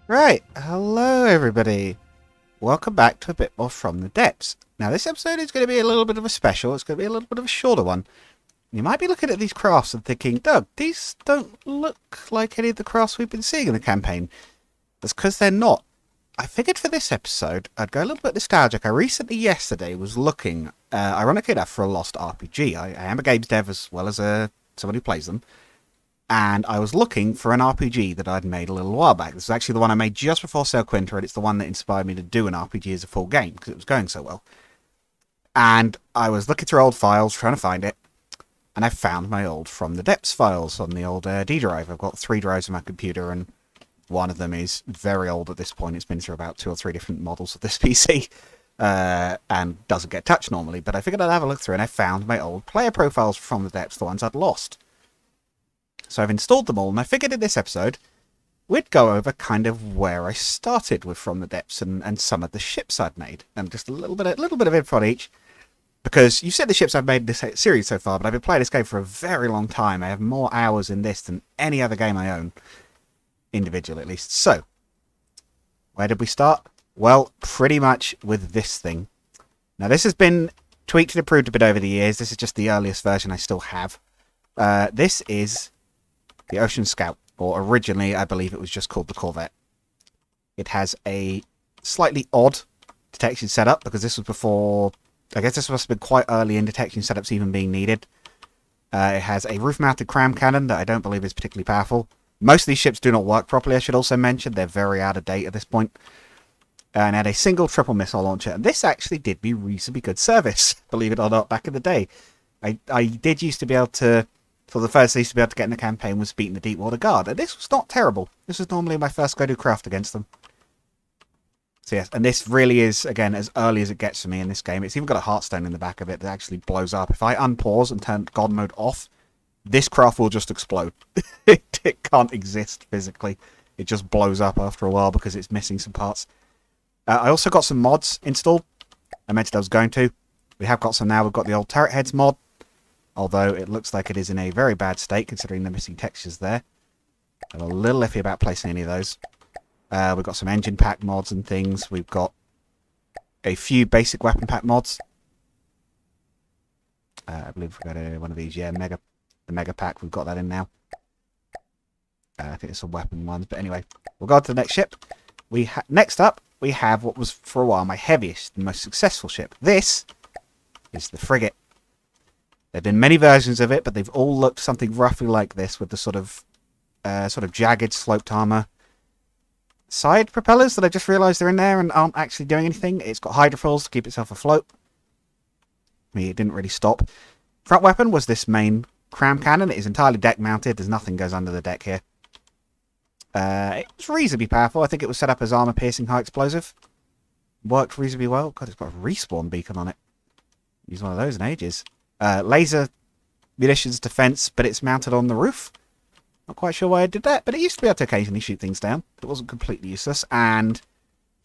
Right, hello everybody. Welcome back to a bit more From the Depths. Now this episode is going to be a little bit of a special, it's going to be a little bit of a shorter one. You might be looking at these crafts and thinking, Doug, these don't look like any of the crafts we've been seeing in the campaign. That's because they're not. I figured for this episode, I'd go a little bit nostalgic. I recently, yesterday, was looking, ironically enough, for a lost RPG. I am a games dev as well as someone who plays them. And I was looking for an RPG that I'd made a little while back. This is actually the one I made just before Sel Quinta, and it's the one that inspired me to do an RPG as a full game, because it was going so well. And I was looking through old files, trying to find it, and I found my old From the Depths files on the old D drive. I've got 3 drives on my computer, and one of them is very old at this point. It's been through about 2 or 3 different models of this PC, and doesn't get touched normally. But I figured I'd have a look through, and I found my old player profiles from the Depths, the ones I'd lost. So I've installed them all, and I figured in this episode we'd go over kind of where I started with From the Depths and some of the ships I'd made, and just a little bit of info on each. Because you've seen the ships I've made in this series so far, but I've been playing this game for a very long time. I have more hours in this than any other game I own, individual at least. So, where did we start? Well, pretty much with this thing. Now this has been tweaked and improved a bit over the years. This is just the earliest version I still have. This is the Ocean Scout, or originally I believe it was just called the Corvette. It has a slightly odd detection setup, because this was before, I guess this must have been quite early in detection setups even being needed. It has a roof-mounted cram cannon that I don't believe is particularly powerful. Most of these ships do not work properly, I should also mention. They're very out of date at this point. And had a single triple missile launcher, and this actually did me reasonably good service, believe it or not, back in the day. I did used to be able to, for the first I used to be able to get in the campaign was beating the Deepwater Guard, and this was not terrible. This was normally my first go-to craft against them. So yes, and this really is, again, as early as it gets for me in this game. It's even got a heartstone in the back of it that actually blows up. If I unpause and turn God mode off, this craft will just explode. It can't exist physically. It just blows up after a while because it's missing some parts. I also got some mods installed. I mentioned I was going to. We have got some now. We've got the old turret heads mod, although it looks like it is in a very bad state considering the missing textures there. I'm a little iffy about placing any of those. We've got some engine pack mods and things. We've got a few basic weapon pack mods. I believe we've got one of these, yeah, the mega pack. We've got that in now. I think it's some weapon ones, but anyway, we'll go on to the next ship. Next up, we have what was for a while my heaviest and most successful ship. This is the frigate. There have been many versions of it, but they've all looked something roughly like this, with the sort of jagged sloped armor. Side propellers that I just realised are in there and aren't actually doing anything. It's got hydrofoils to keep itself afloat. I mean, it didn't really stop. Front weapon was this main cram cannon. It is entirely deck mounted. There's nothing goes under the deck here. It was reasonably powerful. I think it was set up as armor piercing high explosive. Worked reasonably well. God, it's got a respawn beacon on it. Used one of those in ages. Laser munitions defense, but it's mounted on the roof. Not quite sure why I did that, but it used to be able to occasionally shoot things down. It wasn't completely useless. And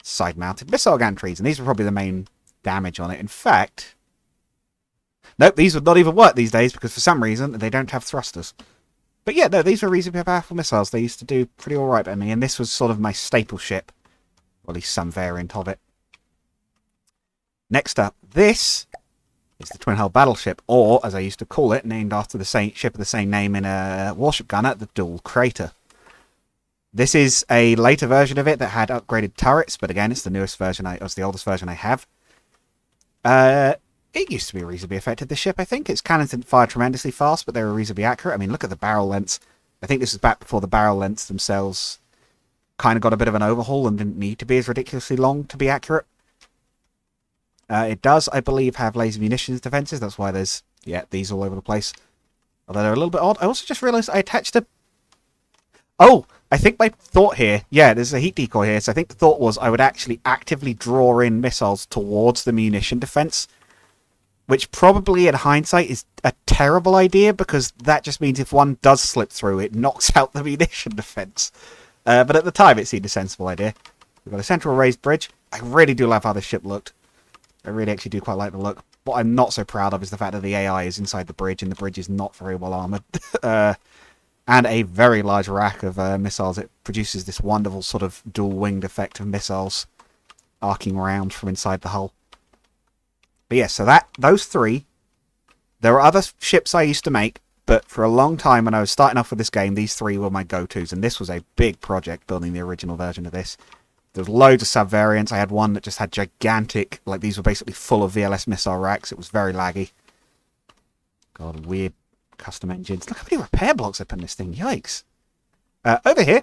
side-mounted missile gantries, and these were probably the main damage on it. In fact, nope, these would not even work these days because for some reason they don't have thrusters. But yeah, no, these were reasonably powerful missiles. They used to do pretty alright by me, and this was sort of my staple ship. Or at least some variant of it. Next up, this is the twin-hull battleship, or, as I used to call it, named after the same ship of the same name in a warship gunner, the Dual Crater. This is a later version of it that had upgraded turrets, but again, it's the newest version, it's the oldest version I have. It used to be reasonably effective, this ship, I think. Its cannons didn't fire tremendously fast, but they were reasonably accurate. I mean, look at the barrel lengths. I think this is back before the barrel lengths themselves kind of got a bit of an overhaul and didn't need to be as ridiculously long to be accurate. It does, I believe, have laser munitions defenses. That's why there's, yeah, these all over the place. Although they're a little bit odd. I also just realised I attached a... Oh! I think my thought here... Yeah, there's a heat decoy here. So I think the thought was I would actually actively draw in missiles towards the munition defense. Which probably, in hindsight, is a terrible idea, because that just means if one does slip through, it knocks out the munition defense. But at the time, it seemed a sensible idea. We've got a central raised bridge. I really do love how this ship looked. I really actually do quite like the look. What I'm not so proud of is the fact that the AI is inside the bridge, and the bridge is not very well armoured. and a very large rack of missiles. It produces this wonderful sort of dual-winged effect of missiles arcing around from inside the hull. But yeah, so those three. There are other ships I used to make, but for a long time when I was starting off with this game, these three were my go-tos, and this was a big project building the original version of this. There was loads of sub-variants. I had one that just had gigantic, like these were basically full of VLS missile racks. It was very laggy. God, weird custom engines. Look how many repair blocks I put in this thing. Yikes. Over here,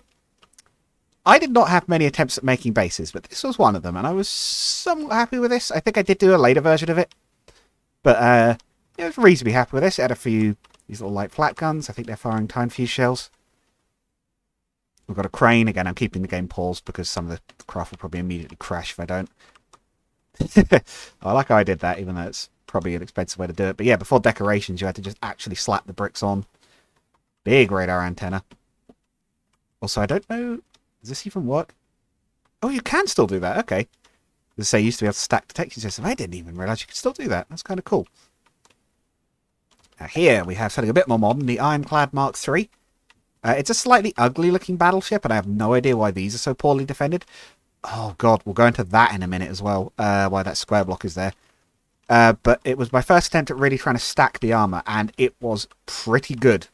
I did not have many attempts at making bases, but this was one of them, and I was somewhat happy with this. I think I did do a later version of it, but I was reasonably happy with this. It had a few these little light flat guns. I think they're firing time fuse shells. We've got a crane. Again, I'm keeping the game paused because some of the craft will probably immediately crash if I don't. I like how I did that, even though it's probably an expensive way to do it. But yeah, before decorations, you had to just actually slap the bricks on. Big radar antenna. Also, I don't know... Does this even work? Oh, you can still do that. Okay. As I say, you used to be able to stack detection systems. I didn't even realise you could still do that. That's kind of cool. Now here we have something a bit more modern, the Ironclad Mark III. It's a slightly ugly looking battleship, and I have no idea why these are so poorly defended. Oh god, we'll go into that in a minute as well, why that square block is there. But it was my first attempt at really trying to stack the armour, and it was pretty good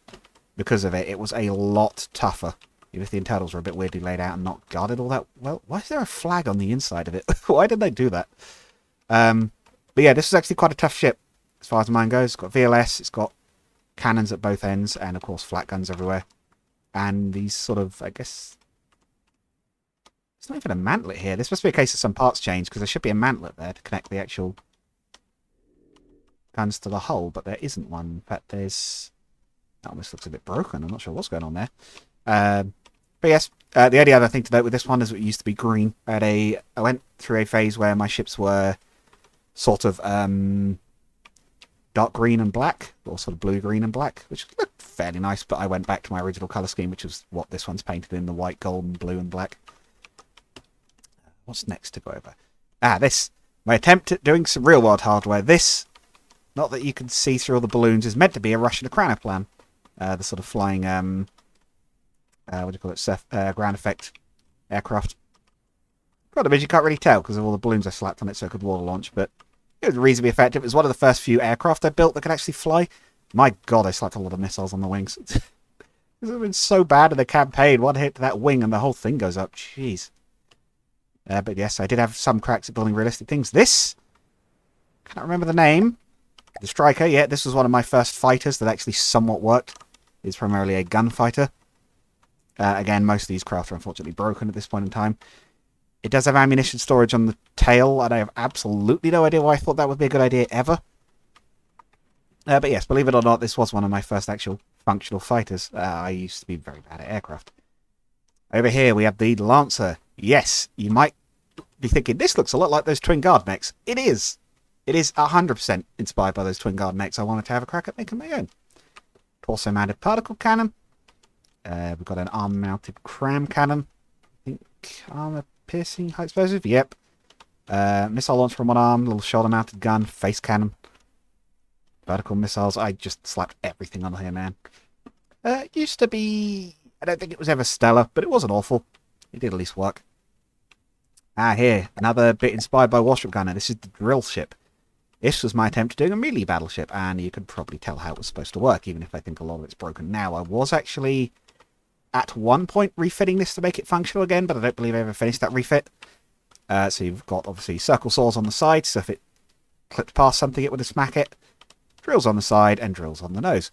because of it. It was a lot tougher. Even if the internals were a bit weirdly laid out and not guarded all that well. Why is there a flag on the inside of it? Why did they do that? But yeah, this is actually quite a tough ship as far as mine goes. It's got VLS, it's got cannons at both ends, and of course flat guns everywhere. And these sort of, I guess... It's not even a mantlet here. This must be a case of some parts change, because there should be a mantlet there to connect the actual guns to the hull, but there isn't one. In fact, there's... That almost looks a bit broken. I'm not sure what's going on there. But yes, the only other thing to note with this one is it used to be green. I went through a phase where my ships were sort of dark green and black, or sort of blue, green and black, which looked fairly nice, but I went back to my original colour scheme, which is what this one's painted in, the white, gold, and blue and black. What's next to go over? This. My attempt at doing some real-world hardware. This, not that you can see through all the balloons, is meant to be a Russian Ekranoplan. The sort of flying, what do you call it, ground effect aircraft. Problem is you can't really tell because of all the balloons I slapped on it so it could water launch, but it was reasonably effective. It was one of the first few aircraft I built that could actually fly. My god, I slapped a lot of missiles on the wings. It's been so bad in the campaign. One hit to that wing and the whole thing goes up. Jeez. But yes, I did have some cracks at building realistic things. This, can't remember the name. The Striker, yeah, this was one of my first fighters that actually somewhat worked. It's primarily a gunfighter. Again, most of these craft are unfortunately broken at this point in time. It does have ammunition storage on the tail, and I have absolutely no idea why I thought that would be a good idea ever. But yes, believe it or not, this was one of my first actual functional fighters. I used to be very bad at aircraft. Over here we have the Lancer. Yes, you might be thinking, this looks a lot like those Twin Guard mechs. It is. It is 100% inspired by those Twin Guard mechs. I wanted to have a crack at making my own. Torso-mounted particle cannon. We've got an arm-mounted cram cannon. I think armor-piercing high explosive. Yep. Missile launch from one arm. Little shoulder-mounted gun. Face cannon. Vertical missiles. I just slapped everything on here, man. Used to be... I don't think it was ever stellar, but it wasn't awful. It did at least work. Here. Another bit inspired by Warship Gunner. This is the drill ship. This was my attempt at doing a melee battleship, and you could probably tell how it was supposed to work, even if I think a lot of it's broken now. I was actually, at one point, refitting this to make it functional again, but I don't believe I ever finished that refit. So you've got, obviously, circle saws on the side, so if it clipped past something, it would have smacked it. Drills on the side, and drills on the nose.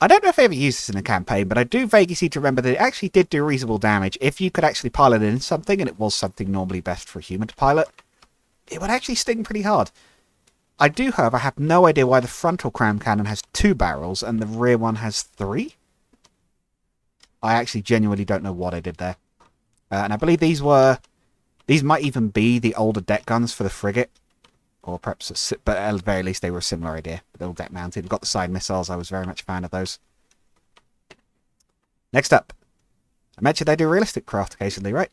I don't know if I ever used this in a campaign, but I do vaguely seem to remember that it actually did do reasonable damage. If you could actually pilot in something, and it was something normally best for a human to pilot, it would actually sting pretty hard. I do, however, have no idea why the frontal cram cannon has 2 barrels and the rear one has 3. I actually genuinely don't know what I did there. And I believe these might even be the older deck guns for the frigate. Or perhaps, but at the very least they were a similar idea. They're all deck mounted. We've got the side missiles. I was very much a fan of those. Next up. I mentioned I do realistic craft occasionally, right?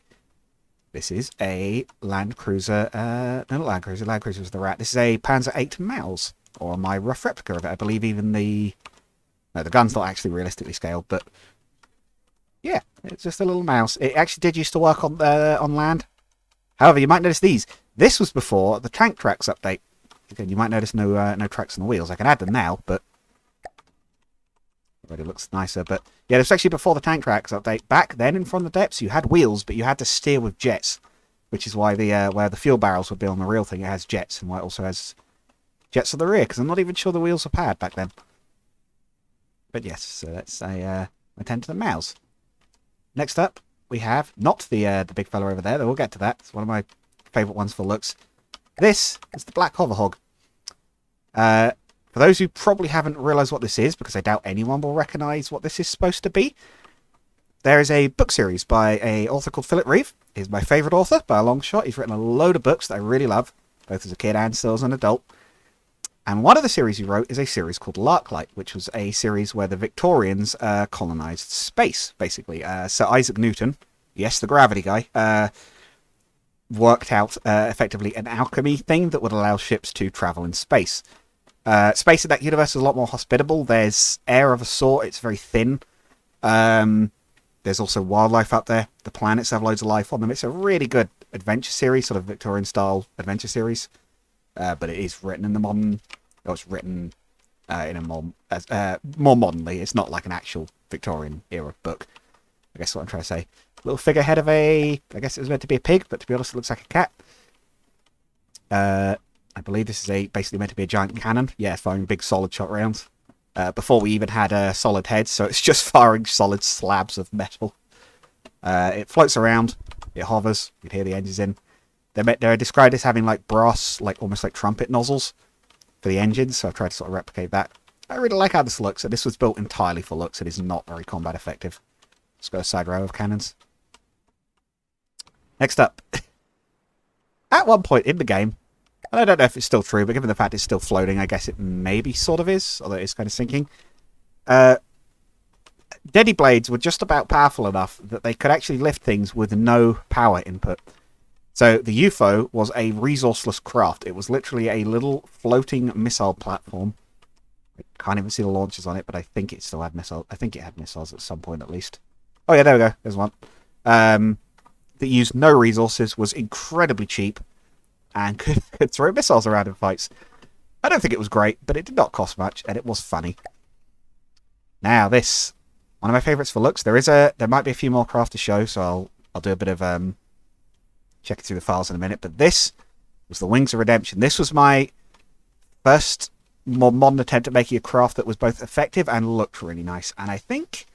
This is a Land Cruiser, no, not Land Cruiser was the rat. This is a Panzer VIII Maus, or my rough replica of it. I believe even the No, the gun's not actually realistically scaled, but yeah, it's just a little mouse. It actually did used to work on land. However, you might notice these. This was before the tank tracks update. Again, you might notice no tracks on the wheels. I can add them now, but already looks nicer. But yeah, this was actually before the tank tracks update. Back then, in From the Depths, you had wheels, but you had to steer with jets, which is why the where the fuel barrels would be on the real thing, it has jets, and why it also has jets on the rear, because I'm not even sure the wheels were powered back then. But yes, so that's a attend to the mouse. Next up, we have not the big fella over there. We'll get to that. It's one of my favourite ones for looks. This is the Black Hoverhog. For those who probably haven't realised what this is, because I doubt anyone will recognise what this is supposed to be, there is a book series by an author called Philip Reeve. He's my favourite author by a long shot. He's written a load of books that I really love, both as a kid and still as an adult. And one of the series he wrote is a series called Larklight, which was a series where the Victorians colonised space, basically. Sir Isaac Newton, yes, the gravity guy, worked out effectively an alchemy thing that would allow ships to travel in space. Space in that universe is a lot more hospitable. There's air of a sort. It's very thin. There's also wildlife up there. The planets have loads of life on them. It's a really good adventure series, sort of Victorian-style adventure series. But it is written in the modern... Oh, it's written in a more modernly. It's not like an actual Victorian-era book. I guess what I'm trying to say. Little figurehead of a... I guess it was meant to be a pig, but to be honest, it looks like a cat. I believe this is basically meant to be a giant cannon. Yeah, firing big solid shot rounds. Before we even had solid heads, so it's just firing solid slabs of metal. It floats around. It hovers. You can hear the engines in. They're described as having like brass, like almost like trumpet nozzles for the engines, so I've tried to sort of replicate that. I really like how this looks. So this was built entirely for looks. It is not very combat effective. Let's go a side row of cannons. Next up. At one point in the game, and I don't know if it's still true, but given the fact it's still floating, I guess it maybe sort of is, although it's kind of sinking. Deadly blades were just about powerful enough that they could actually lift things with no power input. So the UFO was a resourceless craft. It was literally a little floating missile platform. I can't even see the launchers on it, but I think it still had missiles. I think it had missiles at some point at least. Oh yeah, there we go. There's one. That used no resources, was incredibly cheap, and could throw missiles around in fights. I don't think it was great, but it did not cost much, and it was funny. Now this, one of my favourites for looks. There might be a few more craft to show, so I'll do a bit of checking through the files in a minute. But this was the Wings of Redemption. This was my first more modern attempt at making a craft that was both effective and looked really nice, and I think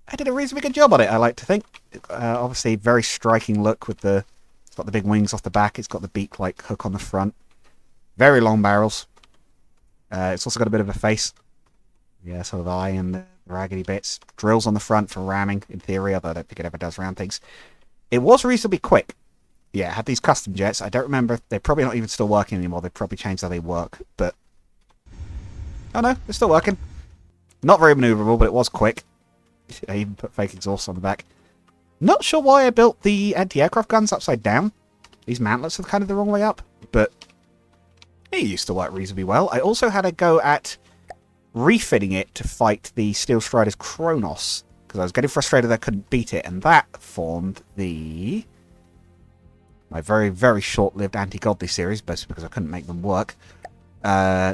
I did a reasonably good job on it. I like to think. Obviously, very striking look with the. It's got the big wings off the back. It's got the beak-like hook on the front. Very long barrels. It's also got a bit of a face. Yeah, sort of eye and the raggedy bits. Drills on the front for ramming, in theory, although I don't think it ever does ram things. It was reasonably quick. Yeah, it had these custom jets. I don't remember. They're probably not even still working anymore. They've probably changed how they work. But oh no, they're still working. Not very maneuverable, but it was quick. I even put fake exhaust on the back. Not sure why I built the anti-aircraft guns upside down. These mantlets are kind of the wrong way up, but it used to work reasonably well. I also had a go at refitting it to fight the Steel Strider's Kronos, because I was getting frustrated that I couldn't beat it, and that formed my very, very short-lived Anti-Godly series, basically because I couldn't make them work, to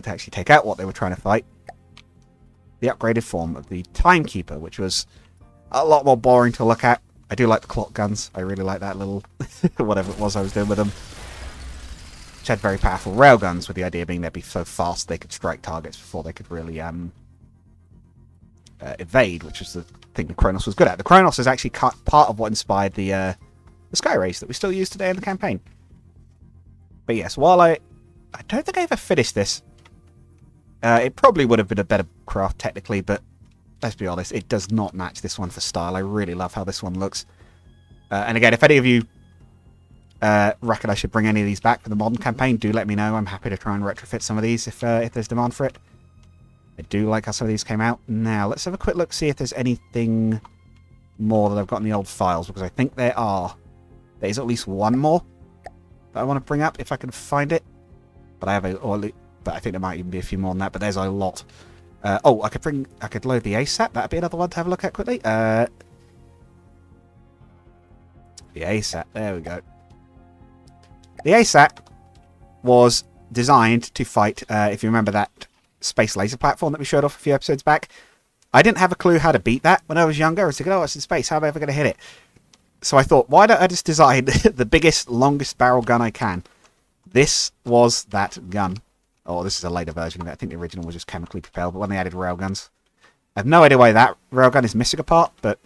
actually take out what they were trying to fight. The upgraded form of the Timekeeper, which was a lot more boring to look at. I do like the clock guns. I really like that little whatever it was I was doing with them. Which had very powerful railguns, with the idea being they'd be so fast they could strike targets before they could really evade, which was the thing the Kronos was good at. The Kronos is actually part of what inspired the Sky Race that we still use today in the campaign. But yes, while I don't think I ever finished this. It probably would have been a better craft technically, but let's be honest, it does not match this one for style. I really love how this one looks. And again, if any of you reckon I should bring any of these back for the modern campaign, do let me know. I'm happy to try and retrofit some of these if there's demand for it. I do like how some of these came out. Now, let's have a quick look, see if there's anything more that I've got in the old files, because I think there is at least one more that I want to bring up, if I can find it. But I think there might even be a few more than that, but there's a lot. Oh, I could load the ASAP. That'd be another one to have a look at quickly. The ASAP. There we go. The ASAP was designed to fight, if you remember that space laser platform that we showed off a few episodes back. I didn't have a clue how to beat that when I was younger. I was thinking, oh, it's in space. How am I ever going to hit it? So I thought, why don't I just design the biggest, longest barrel gun I can? This was that gun. Oh, this is a later version of it. I think the original was just chemically propelled, but when they added railguns. I have no idea why that railgun is missing a part, but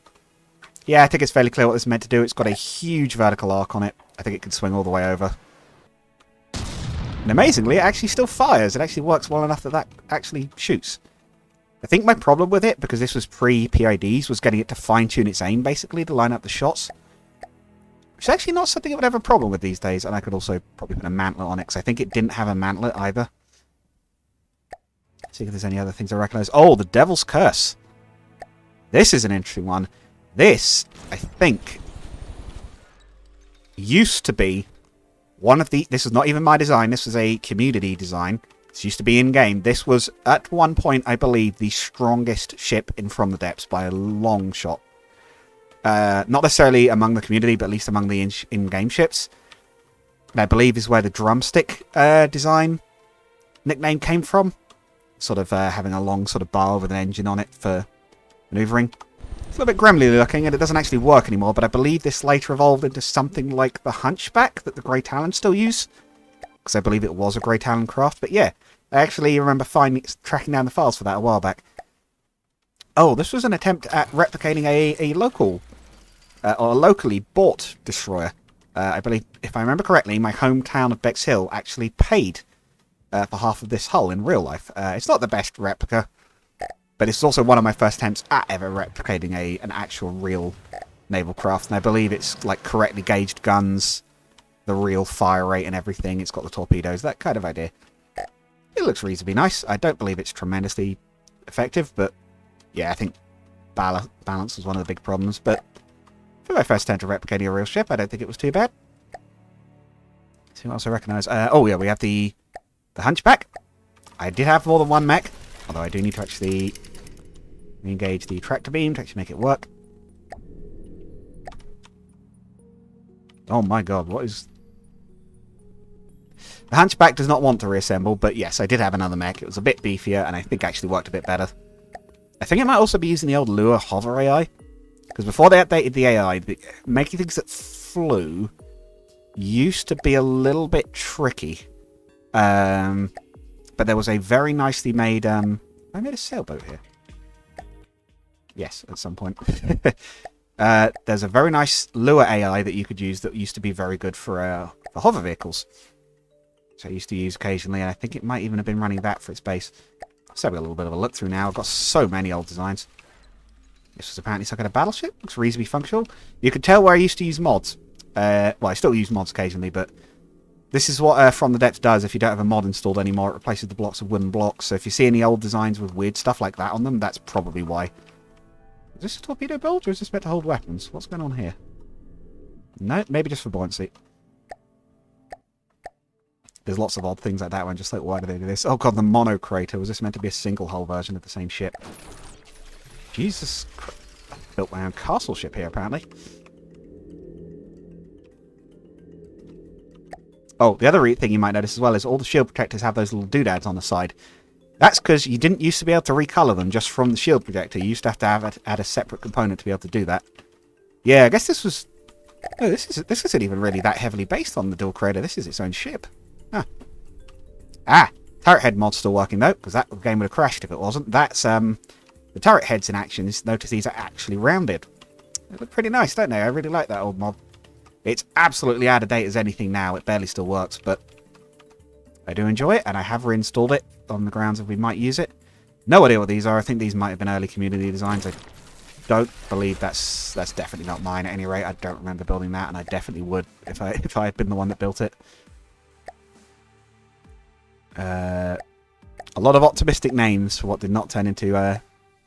yeah, I think it's fairly clear what this is meant to do. It's got a huge vertical arc on it. I think it can swing all the way over. And amazingly, it actually still fires. It actually works well enough that that actually shoots. I think my problem with it, because this was pre-PIDs, was getting it to fine-tune its aim, basically, to line up the shots. Which is actually not something I would have a problem with these days, and I could also probably put a mantlet on it, because I think it didn't have a mantlet either. See if there's any other things I recognise. Oh, the Devil's Curse. This is an interesting one. This, I think, used to be one of the... This is not even my design. This was a community design. This used to be in-game. This was, at one point, I believe, the strongest ship in From the Depths by a long shot. Not necessarily among the community, but at least among the in-game ships. And I believe is where the drumstick design nickname came from. Sort of having a long sort of bar with an engine on it for maneuvering. It's a little bit gremlin looking, and it doesn't actually work anymore, but I believe this later evolved into something like the Hunchback that the Grey Talons still use. Because I believe it was a Grey Talon craft. But yeah, I actually remember tracking down the files for that a while back. Oh, this was an attempt at replicating a local, or a locally bought destroyer. I believe, if I remember correctly, my hometown of Bexhill actually paid for half of this hull in real life. It's not the best replica, but it's also one of my first attempts at ever replicating an actual real naval craft. And I believe it's like correctly gauged guns, the real fire rate and everything. It's got the torpedoes, that kind of idea. It looks reasonably nice. I don't believe it's tremendously effective, but yeah, I think balance was one of the big problems. But for my first attempt at replicating a real ship, I don't think it was too bad. See what else I recognise. Oh yeah, we have the Hunchback. I did have more than one mech, although I do need to actually engage the tractor beam to actually make it work. Oh my god, what is... The Hunchback does not want to reassemble, but yes, I did have another mech. It was a bit beefier, and I think actually worked a bit better. I think it might also be using the old Lure Hover AI, because before they updated the AI, making things that flew used to be a little bit tricky. But there was a very nicely made... I made a sailboat here. Yes, at some point. There's a very nice lure AI that you could use that used to be very good for hover vehicles. So I used to use occasionally, and I think it might even have been running that for its base. Let's have a little bit of a look through now. I've got so many old designs. This was apparently some kind of battleship. Looks reasonably functional. You could tell where I used to use mods. Well, I still use mods occasionally, but this is what From the Depths does if you don't have a mod installed anymore. It replaces the blocks of wooden blocks. So if you see any old designs with weird stuff like that on them, that's probably why. Is this a torpedo bilge, or is this meant to hold weapons? What's going on here? No, maybe just for buoyancy. There's lots of odd things like that one, just like, why do they do this? Oh god, the mono crater. Was this meant to be a single hull version of the same ship? Jesus Christ. Built my own castle ship here, apparently. Oh, the other thing you might notice as well is all the shield protectors have those little doodads on the side. That's because you didn't used to be able to recolor them just from the shield projector. You used to have add a separate component to be able to do that. Yeah, I guess this was... Oh, this isn't even really that heavily based on the dual creator. This is its own ship. Huh. Ah! Turret head mod's still working though, because that game would have crashed if it wasn't. That's, the turret heads in action. Notice these are actually rounded. They look pretty nice, don't they? I really like that old mod. It's absolutely out of date as anything now. It barely still works, but I do enjoy it, and I have reinstalled it on the grounds that we might use it. No idea what these are. I think these might have been early community designs. I don't believe that's definitely not mine at any rate. I don't remember building that, and I definitely would if I had been the one that built it. A lot of optimistic names for what did not turn into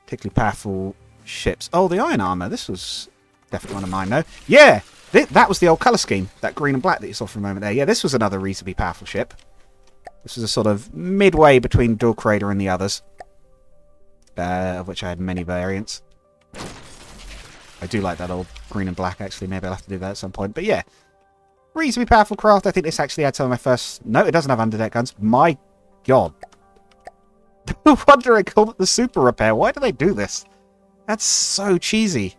particularly powerful ships. Oh, the iron armor. This was definitely one of mine, though. Yeah! That was the old colour scheme. That green and black that you saw for a moment there. Yeah, this was another reasonably powerful ship. This was a sort of midway between Dual Creator and the others. of which I had many variants. I do like that old green and black, actually. Maybe I'll have to do that at some point. But yeah, reasonably powerful craft. I think this actually had some of my first... No, it doesn't have underdeck guns. My God. No wonder I called it the super repair. Why do they do this? That's so cheesy.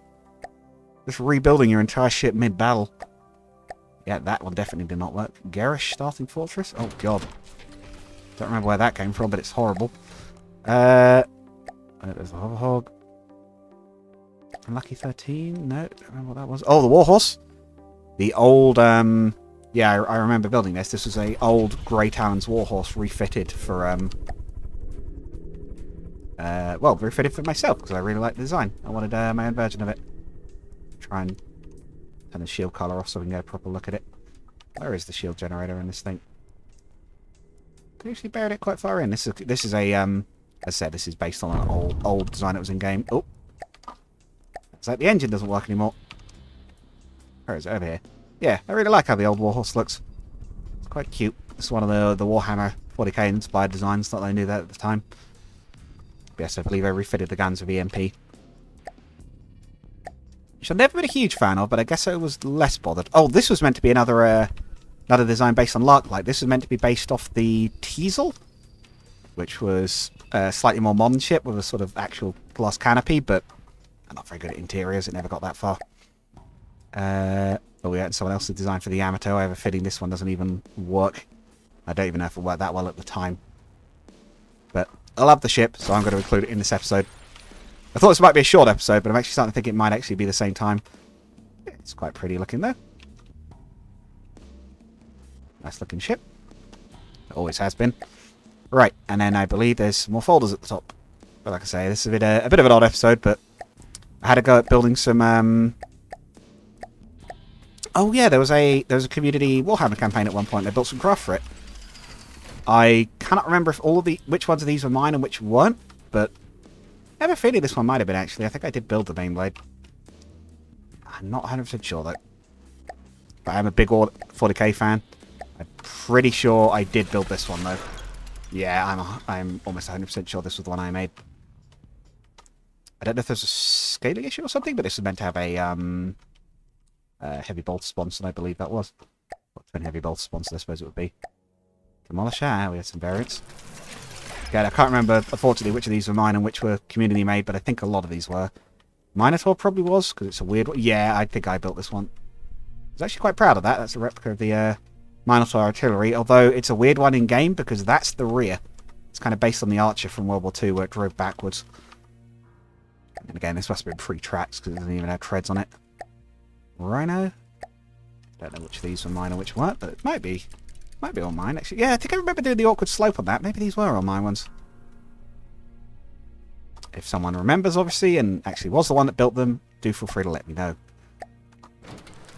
Just rebuilding your entire ship mid-battle. Yeah, that one definitely did not work. Garish starting fortress? Oh, God. Don't remember where that came from, but it's horrible. There's the Hover Hog. Unlucky 13? No, don't remember what that was. Oh, the Warhorse. The old, yeah, I remember building this. This was a old Grey Talons Warhorse refitted for, well, refitted for myself, because I really liked the design. I wanted my own version of it. Try and turn the shield color off so we can get a proper look at it. Where is the shield generator in this thing? I actually buried it quite far in. This is a, as I said, this is based on an old design that was in game. Oh. It's like the engine doesn't work anymore. Where is it? Over here. Yeah, I really like how the old Warhorse looks. It's quite cute. It's one of the Warhammer 40k inspired designs. Not that I knew that at the time. But yes, I believe I refitted the guns with EMP. Which I've never been a huge fan of, but I guess I was less bothered. Oh, this was meant to be another design based on Larklight. This was meant to be based off the Teasel, which was a slightly more modern ship with a sort of actual glass canopy, but I'm not very good at interiors. It never got that far. Oh, we had someone else's design for the Yamato. I have a feeling this one doesn't even work. I don't even know if it worked that well at the time. But I love the ship, so I'm going to include it in this episode. I thought this might be a short episode, but I'm actually starting to think it might actually be the same time. It's quite pretty looking, though. Nice looking ship. It always has been. Right, and then I believe there's some more folders at the top. But like I say, this is a bit of an odd episode, but I had to go at building some... Oh yeah, there was a community Warhammer campaign at one point. They built some craft for it. I cannot remember if which ones of these were mine and which weren't, but I have a feeling this one might have been, actually. I think I did build the main blade. I'm not 100% sure, though. But I'm a big 40k fan. I'm pretty sure I did build this one, though. Yeah, I'm almost 100% sure this was the one I made. I don't know if there's a scaling issue or something, but this was meant to have a heavy bolter sponsor, I believe that was. What's been heavy bolter sponsor, I suppose it would be. Demolisher, we had some variants. Again, I can't remember, unfortunately, which of these were mine and which were community made, but I think a lot of these were. Minotaur probably was, because it's a weird one. Yeah, I think I built this one. I was actually quite proud of that. That's a replica of the Minotaur artillery, although it's a weird one in game because that's the rear. It's kind of based on the Archer from World War II where it drove backwards. And again, this must have been pre-tracks because it doesn't even have treads on it. Rhino. Don't know which of these were mine and which weren't, but it might be. Might be all mine, actually. Yeah, I think I remember doing the awkward slope on that. Maybe these were all mine ones. If someone remembers, obviously, and actually was the one that built them, do feel free to let me know.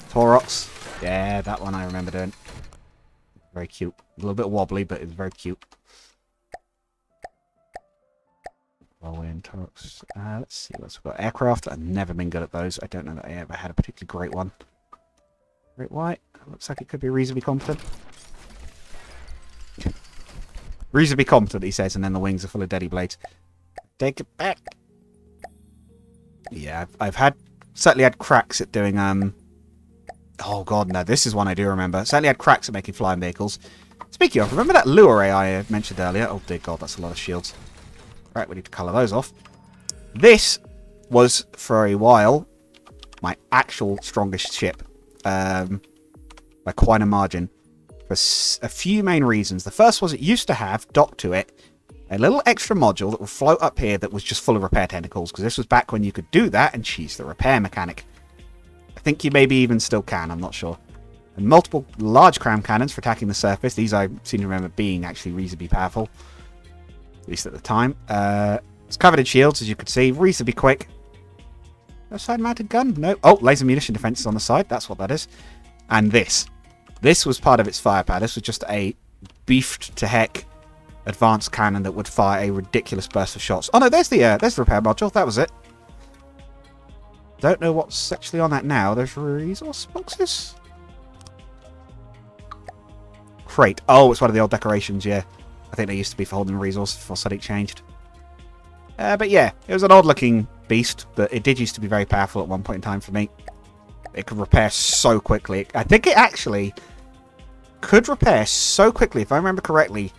Taurox. Yeah, that one I remember doing. Very cute. A little bit wobbly, but it's very cute. Whirlwind, Taurox. Let's see what's we've got. Aircraft. I've never been good at those. I don't know that I ever had a particularly great one. Great White. Looks like it could be reasonably competent. Reasonably competent, he says, and then the wings are full of deadly blades. Take it back. Yeah, I've certainly had cracks at doing oh god, no, this is one I do remember. Certainly had cracks at making flying vehicles. Speaking of, remember that lure AI I mentioned earlier? Oh dear god, that's a lot of shields. Right, we need to colour those off. This was for a while my actual strongest ship, by quite a margin. For a few main reasons. The first was it used to have, docked to it, a little extra module that would float up here that was just full of repair tentacles, because this was back when you could do that and she's the repair mechanic. I think you maybe even still can, I'm not sure. And multiple large cram cannons for attacking the surface. These I seem to remember being actually reasonably powerful, at least at the time. It's covered in shields, as you could see, reasonably quick. No side-mounted gun? No. Oh, laser munition defenses on the side, that's what that is. And this. This was part of its firepower. This was just a beefed to heck advanced cannon that would fire a ridiculous burst of shots. Oh no, there's the repair module. That was it. Don't know what's actually on that now. There's resource boxes. Crate. Oh, it's one of the old decorations. Yeah, I think they used to be for holding resources before something changed. But yeah, it was an odd-looking beast, but it did used to be very powerful at one point in time for me. It could repair so quickly. I think it actually could repair so quickly, if I remember correctly,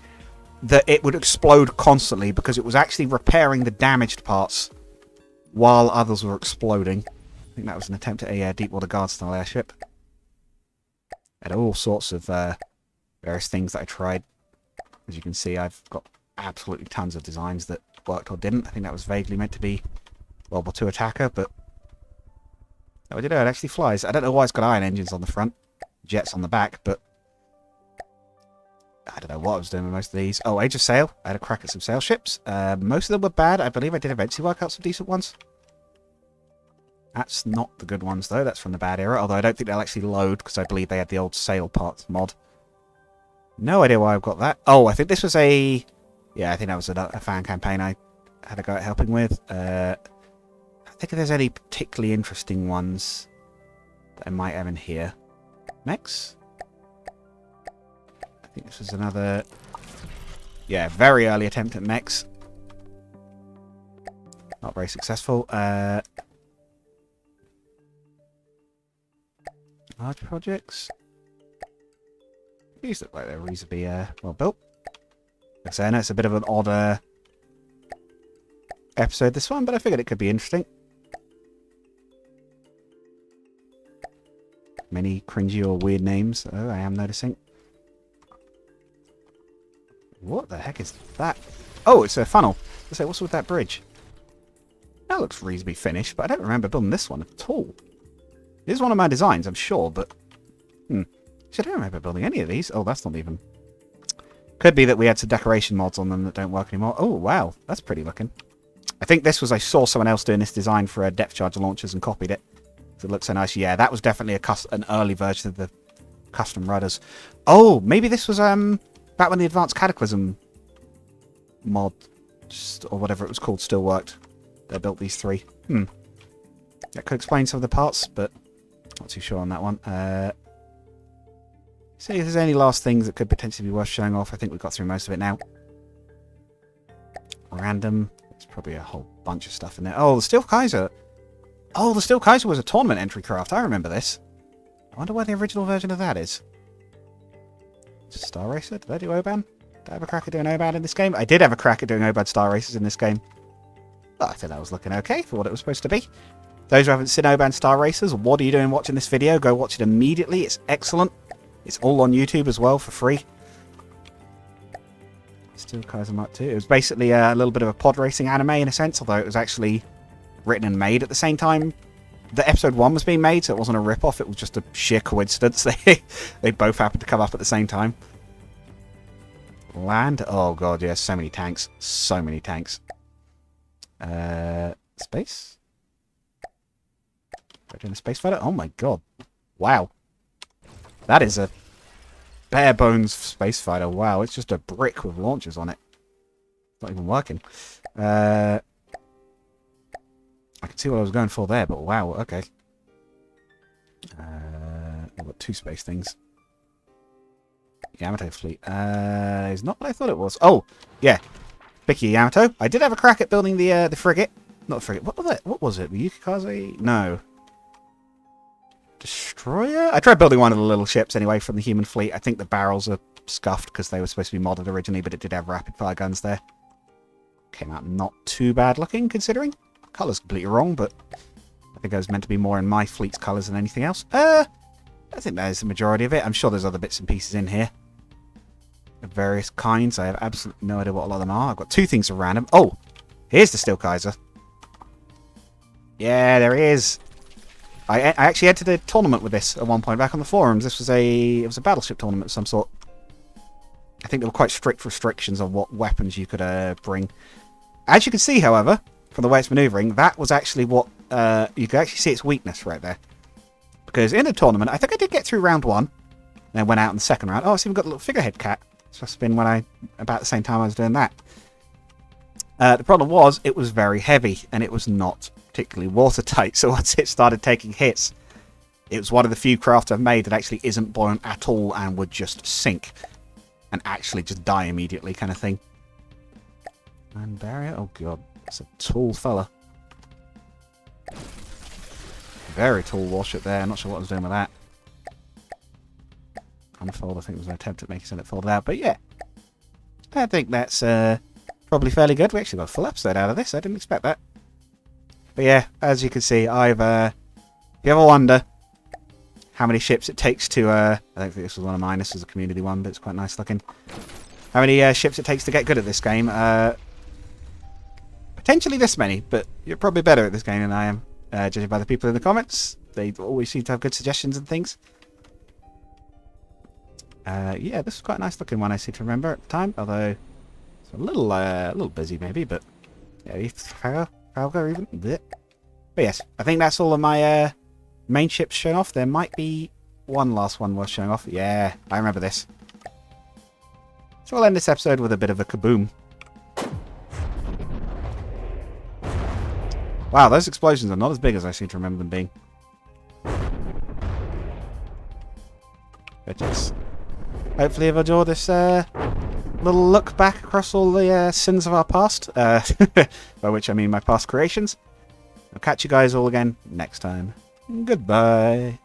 that it would explode constantly because it was actually repairing the damaged parts while others were exploding. I think that was an attempt at a Deepwater Guard-style airship. I had all sorts of various things that I tried. As you can see, I've got absolutely tons of designs that worked or didn't. I think that was vaguely meant to be World War II attacker, but oh, I don't know, it actually flies. I don't know why it's got iron engines on the front, jets on the back, but I don't know what I was doing with most of these. Oh, Age of Sail. I had a crack at some sail ships. Most of them were bad. I believe I did eventually work out some decent ones. That's not the good ones, though. That's from the bad era, although I don't think they'll actually load, because I believe they had the old sail parts mod. No idea why I've got that. Oh, I think this was a... Yeah, I think that was a fan campaign I had a go at helping with. I think if there's any particularly interesting ones that I might have in here. Mechs? I think this was another... Yeah, very early attempt at mechs. Not very successful. Large projects. These look like they're reasonably well built. Like I say, I know it's a bit of an odd episode, this one, but I figured it could be interesting. Many cringy or weird names. Oh, I am noticing. What the heck is that? Oh, it's a funnel. Let's say, what's with that bridge? That looks reasonably finished, but I don't remember building this one at all. This is one of my designs, I'm sure, but... I don't remember building any of these. Oh, that's not even... Could be that we had some decoration mods on them that don't work anymore. Oh, wow. That's pretty looking. I think this was... I saw someone else doing this design for depth charger launchers and copied it. So it looks so nice. Yeah, that was definitely an early version of the custom rudders. Oh, maybe this was back when the Advanced Cataclysm mod, or whatever it was called, still worked. They built these three. That could explain some of the parts, but not too sure on that one. See if there's any last things that could potentially be worth showing off. I think we've got through most of it now. Random. There's probably a whole bunch of stuff in there. Oh, the Steel Kaiser. Oh, the Steel Kaiser was a tournament entry craft. I remember this. I wonder where the original version of that is. Star Racer? Did I do Oban? Did I have a crack at doing Oban in this game? I did have a crack at doing Oban Star Racers in this game. But I think that was looking okay for what it was supposed to be. Those who haven't seen Oban Star Racers, what are you doing watching this video? Go watch it immediately. It's excellent. It's all on YouTube as well for free. Steel Kaiser Mark 2. It was basically a little bit of a pod racing anime in a sense, although it was actually written and made at the same time the episode 1 was being made, so it wasn't a rip-off. It was just a sheer coincidence. They both happened to come up at the same time. Land. Oh god, yeah, so many tanks. So many tanks. Space? We're doing a space fighter? Oh my god. Wow. That is a bare bones space fighter. Wow, it's just a brick with launchers on it. It's not even working. I can see what I was going for there, but wow, okay. I've got 2 space things. Yamato fleet. Is not what I thought it was. Oh, yeah. Bicky Yamato. I did have a crack at building the frigate. Not the frigate. What was it? What was it? The Yukikaze? No. Destroyer? I tried building one of the little ships anyway from the human fleet. I think the barrels are scuffed because they were supposed to be modded originally, but it did have rapid fire guns there. Came out not too bad looking, considering. Colour's completely wrong, but I think it was meant to be more in my fleet's colours than anything else. I think that is the majority of it. I'm sure there's other bits and pieces in here of various kinds. I have absolutely no idea what a lot of them are. I've got 2 things at random. Oh, here's the Steel Kaiser. Yeah, there he is. I actually entered a tournament with this at one point back on the forums. This was it was a battleship tournament of some sort. I think there were quite strict restrictions on what weapons you could bring. As you can see, however, from the way it's manoeuvring, that was actually what you could actually see its weakness right there. Because in a tournament, I think I did get through round 1, then went out in the second round. Oh, I've even got a little figurehead cat. This must have been about the same time I was doing that. The problem was, it was very heavy, and it was not particularly watertight, so once it started taking hits, it was one of the few craft I've made that actually isn't buoyant at all and would just sink and actually just die immediately kind of thing. And barrier? Oh god. That's a tall fella. Very tall warship there. Not sure what I was doing with that. Unfold, I think, was an attempt at making it fold out. But yeah, I think that's probably fairly good. We actually got a full episode out of this. I didn't expect that. But yeah, as you can see, I've... if you ever wonder how many ships it takes to... I don't think this was one of mine. This was a community one, but it's quite nice looking. How many ships it takes to get good at this game. Potentially this many, but you're probably better at this game than I am. Judging by the people in the comments. They always seem to have good suggestions and things. Yeah, this was quite a nice looking one, I seem to remember at the time. Although, it's a little busy maybe, but... Yeah, Frauga even. Blech. But yes, I think that's all of my main ships shown off. There might be one last one worth showing off. Yeah, I remember this. So we'll end this episode with a bit of a kaboom. Wow, those explosions are not as big as I seem to remember them being. But yes. Hopefully you've enjoyed this little look back across all the sins of our past. By which I mean my past creations. I'll catch you guys all again next time. Goodbye.